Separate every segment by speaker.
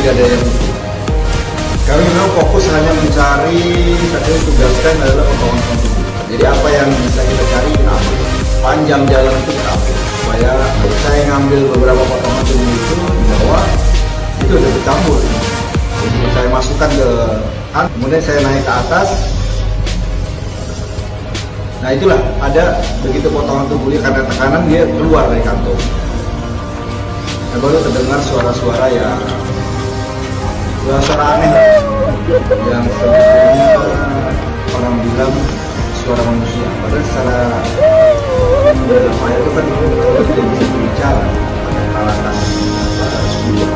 Speaker 1: tidak ada yang itu. Kami memang fokus hanya mencari, satu tugaskan adalah potongan tubuh. Jadi apa yang bisa kita cari kita ambil, panjang jalan itu kita ambil. Supaya saya ngambil beberapa potongan tubuh itu di bawah, itu udah bercampur. Jadi saya masukkan ke kan, kemudian saya naik ke atas. Nah itulah ada begitu potongan tubuhnya karena tekanan dia keluar dari kantong. Nah, baru terdengar suara-suara yang suara aneh yang sebetulnya orang bilang suara manusia. Padahal secara apa itu kan tidak bisa berbicara pakai peralatan studio.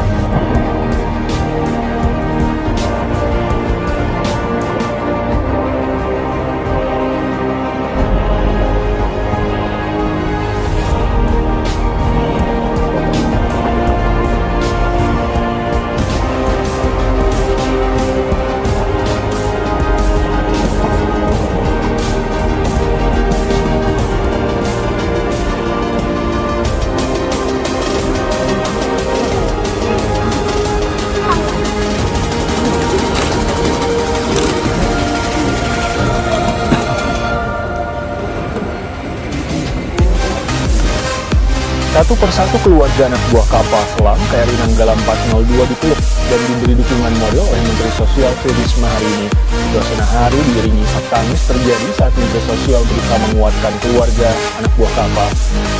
Speaker 2: Satu persatu keluarga anak buah kapal selam KRI Nanggala 402 dipeluk dan diberi dukungan moral oleh Menteri Sosial Tri Risma hari ini. Suasana hari diiringi isak tangis terjadi saat Menteri Sosial berusaha menguatkan keluarga anak buah kapal.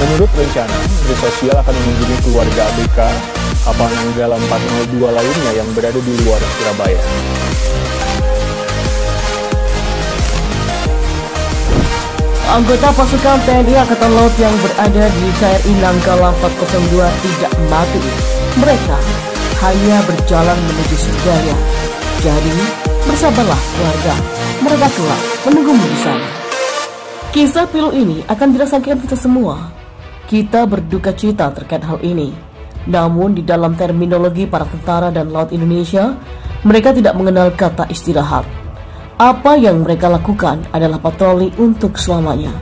Speaker 2: Menurut rencana, Menteri Sosial akan mengunjungi keluarga ABK kapal Nanggala 402 lainnya yang berada di luar Surabaya.
Speaker 3: Anggota pasukan TNI Angkatan Laut yang berada di KRI Nanggala 402 tidak mati. Mereka hanya berjalan menuju surganya. Jadi, bersabarlah keluarga. Mereka kelak menunggumu di sana. Kisah pilu ini akan dirasakan kita semua. Kita berduka cita terkait hal ini. Namun di dalam terminologi para tentara dan laut Indonesia, mereka tidak mengenal kata istirahat. Apa yang mereka lakukan adalah patroli untuk selamanya.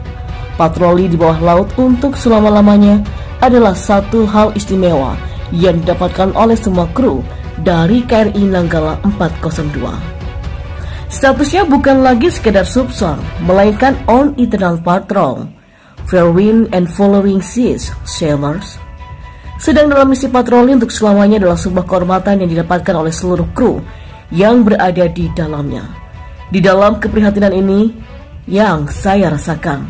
Speaker 3: Patroli di bawah laut untuk selama-lamanya adalah satu hal istimewa yang didapatkan oleh semua kru dari KRI Nanggala 402. Statusnya bukan lagi sekedar subsor, melainkan on eternal patrol, fair wind and following seas, sailors. Sedang dalam misi patroli untuk selamanya adalah sebuah kehormatan yang didapatkan oleh seluruh kru yang berada di dalamnya. Di dalam keprihatinan ini yang saya rasakan,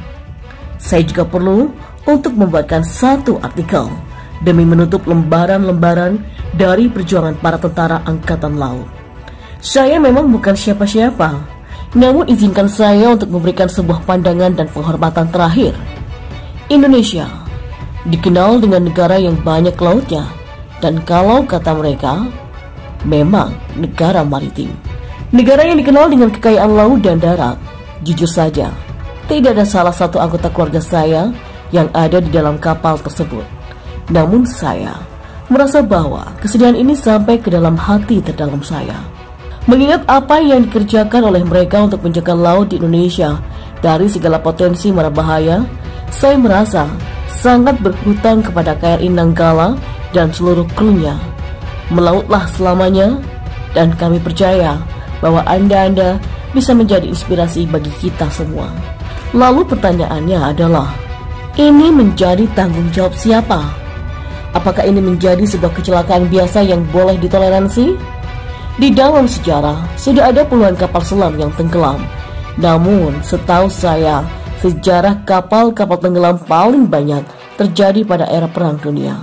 Speaker 3: saya juga perlu untuk membuatkan satu artikel demi menutup lembaran-lembaran dari perjuangan para tentara Angkatan Laut. Saya memang bukan siapa-siapa, namun izinkan saya untuk memberikan sebuah pandangan dan penghormatan terakhir. Indonesia dikenal dengan negara yang banyak lautnya, dan kalau kata mereka, memang negara maritim. Negara yang dikenal dengan kekayaan laut dan darat. Jujur saja, tidak ada salah satu anggota keluarga saya yang ada di dalam kapal tersebut. Namun saya merasa bahwa kesedihan ini sampai ke dalam hati terdalam saya. Mengingat apa yang dikerjakan oleh mereka untuk menjaga laut di Indonesia dari segala potensi mara bahaya, saya merasa sangat berhutang kepada KRI Nanggala dan seluruh krunya. Melautlah selamanya, dan kami percaya bahwa Anda bisa menjadi inspirasi bagi kita semua. Lalu pertanyaannya adalah, ini menjadi tanggung jawab siapa? Apakah ini menjadi sebuah kecelakaan biasa yang boleh ditoleransi? Di dalam sejarah, sudah ada puluhan kapal selam yang tenggelam. Namun, setahu saya, sejarah kapal-kapal tenggelam paling banyak terjadi pada era Perang Dunia.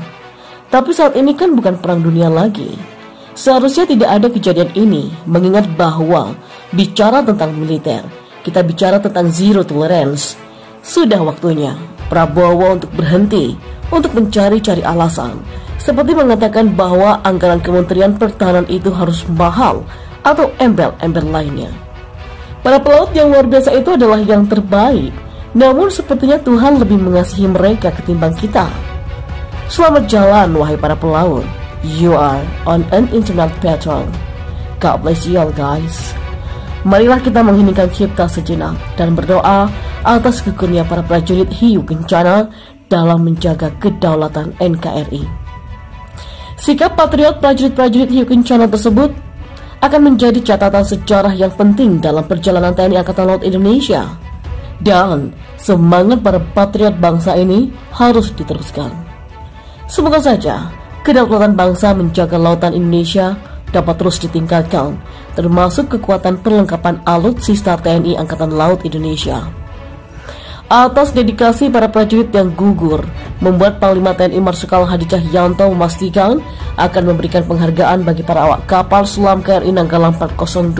Speaker 3: Tapi saat ini kan bukan Perang Dunia lagi. Seharusnya tidak ada kejadian ini, mengingat bahwa bicara tentang militer, kita bicara tentang zero tolerance. Sudah waktunya Prabowo untuk berhenti, untuk mencari-cari alasan, seperti mengatakan bahwa anggaran Kementerian Pertahanan itu harus mahal atau embel-embel lainnya. Para pelaut yang luar biasa itu adalah yang terbaik, namun sepertinya Tuhan lebih mengasihi mereka ketimbang kita. Selamat jalan wahai para pelaut. You are on an internal patrol. God bless you all guys. Marilah kita mengheningkan cipta sejenak dan berdoa atas kekurnia para prajurit hiu kencana dalam menjaga kedaulatan NKRI. Sikap patriot prajurit-prajurit hiu kencana tersebut akan menjadi catatan sejarah yang penting dalam perjalanan TNI Angkatan Laut Indonesia. Dan semangat para patriot bangsa ini harus diteruskan. Semoga saja kedaulatan bangsa menjaga lautan Indonesia dapat terus ditingkatkan, termasuk kekuatan perlengkapan alutsista TNI Angkatan Laut Indonesia. Atas dedikasi para prajurit yang gugur, membuat Panglima TNI Marsikal Hadi Cahyanto memastikan akan memberikan penghargaan bagi para awak kapal selam KRI Nanggala 402.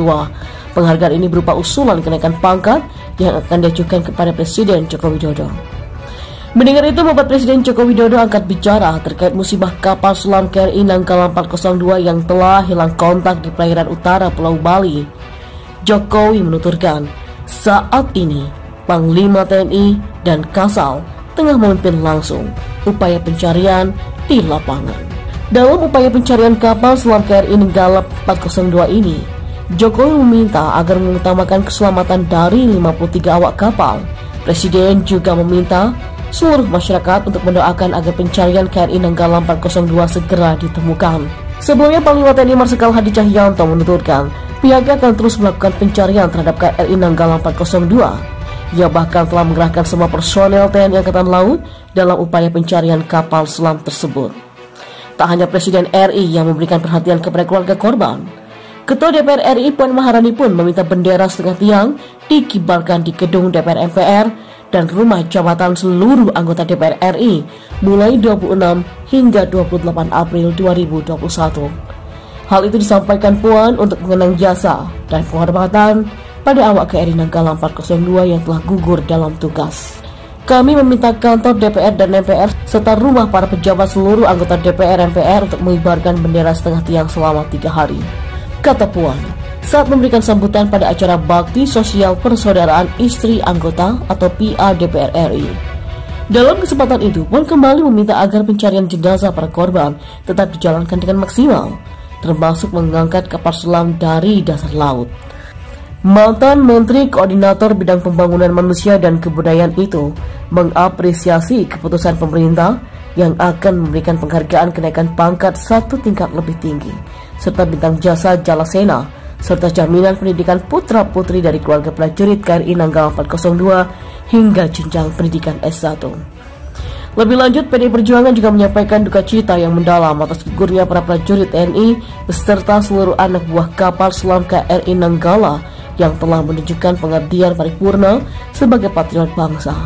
Speaker 3: Penghargaan ini berupa usulan kenaikan pangkat yang akan diajukan kepada Presiden Joko Widodo. Mendengar itu, Bapak Presiden Joko Widodo angkat bicara terkait musibah kapal selam KRI Nanggala 402 yang telah hilang kontak di perairan utara Pulau Bali. Jokowi menuturkan, saat ini Panglima TNI dan Kasal tengah memimpin langsung upaya pencarian di lapangan. Dalam upaya pencarian kapal selam KRI Nanggala 402 ini, Jokowi meminta agar mengutamakan keselamatan dari 53 awak kapal. Presiden juga meminta seluruh masyarakat untuk mendoakan agar pencarian KRI Nanggala 402 segera ditemukan. Sebelumnya, Panglima TNI Marsikal Hadi Cahyanto menuturkan pihaknya akan terus melakukan pencarian terhadap KRI Nanggala 402. Ia bahkan telah mengerahkan semua personel TNI Angkatan Laut dalam upaya pencarian kapal selam tersebut. Tak hanya Presiden RI yang memberikan perhatian kepada keluarga korban, Ketua DPR RI Puan Maharani pun meminta bendera setengah tiang dikibarkan di gedung DPR MPR dan rumah jabatan seluruh anggota DPR RI mulai 26 hingga 28 April 2021. Hal itu disampaikan Puan untuk mengenang jasa dan penghormatan pada awak KRI Nanggala 402 yang telah gugur dalam tugas. Kami meminta kantor DPR dan MPR serta rumah para pejabat seluruh anggota DPR MPR untuk mengibarkan bendera setengah tiang selama 3 hari, kata Puan saat memberikan sambutan pada acara Bakti Sosial Persaudaraan Istri Anggota atau PA DPR RI. Dalam kesempatan itu, Puan kembali meminta agar pencarian jenazah para korban tetap dijalankan dengan maksimal, termasuk mengangkat kapal selam dari dasar laut. Mantan Menteri Koordinator Bidang Pembangunan Manusia dan Kebudayaan itu mengapresiasi keputusan pemerintah yang akan memberikan penghargaan kenaikan pangkat 1 tingkat lebih tinggi, serta bintang jasa Jalasena, serta jaminan pendidikan putra-putri dari keluarga prajurit KRI Nanggala 402 hingga jenjang pendidikan S1. Lebih lanjut, PDI Perjuangan juga menyampaikan duka cita yang mendalam atas gugurnya para prajurit TNI beserta seluruh anak buah kapal selam KRI Nanggala yang telah menunjukkan pengabdian paripurna sebagai patriot bangsa.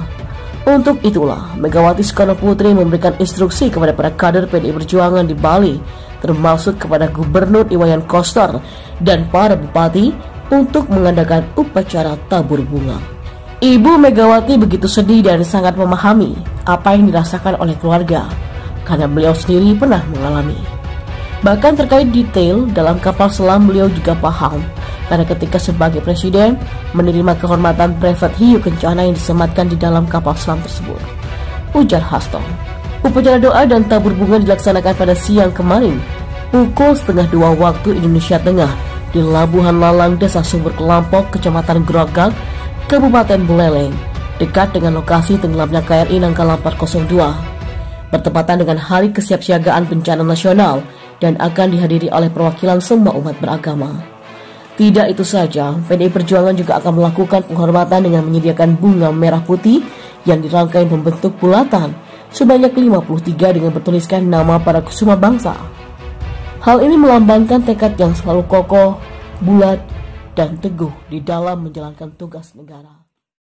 Speaker 3: Untuk itulah, Megawati Soekarno Putri memberikan instruksi kepada para kader PDI Perjuangan di Bali, termasuk kepada Gubernur Iwayan Koster dan para bupati untuk mengadakan upacara tabur bunga. Ibu Megawati begitu sedih dan sangat memahami apa yang dirasakan oleh keluarga, karena beliau sendiri pernah mengalami. Bahkan terkait detail dalam kapal selam beliau juga paham, karena ketika sebagai presiden menerima kehormatan brevet hiu kencana yang disematkan di dalam kapal selam tersebut. Ujar Hasto. Upacara doa dan tabur bunga dilaksanakan pada siang kemarin pukul 1:30 waktu Indonesia Tengah di Labuhan Lalang, Desa Sumber Kelampok, Kecamatan Grogak, Kabupaten Buleleng, dekat dengan lokasi tenggelamnya KRI Nanggala 402. Bertepatan dengan Hari Kesiapsiagaan Bencana Nasional dan akan dihadiri oleh perwakilan semua umat beragama. Tidak itu saja, PDI Perjuangan juga akan melakukan penghormatan dengan menyediakan bunga merah putih yang dirangkai membentuk bulatan sebanyak 53 dengan bertuliskan nama para kusuma bangsa. Hal ini melambangkan tekad yang selalu kokoh, bulat, dan teguh di dalam menjalankan tugas negara.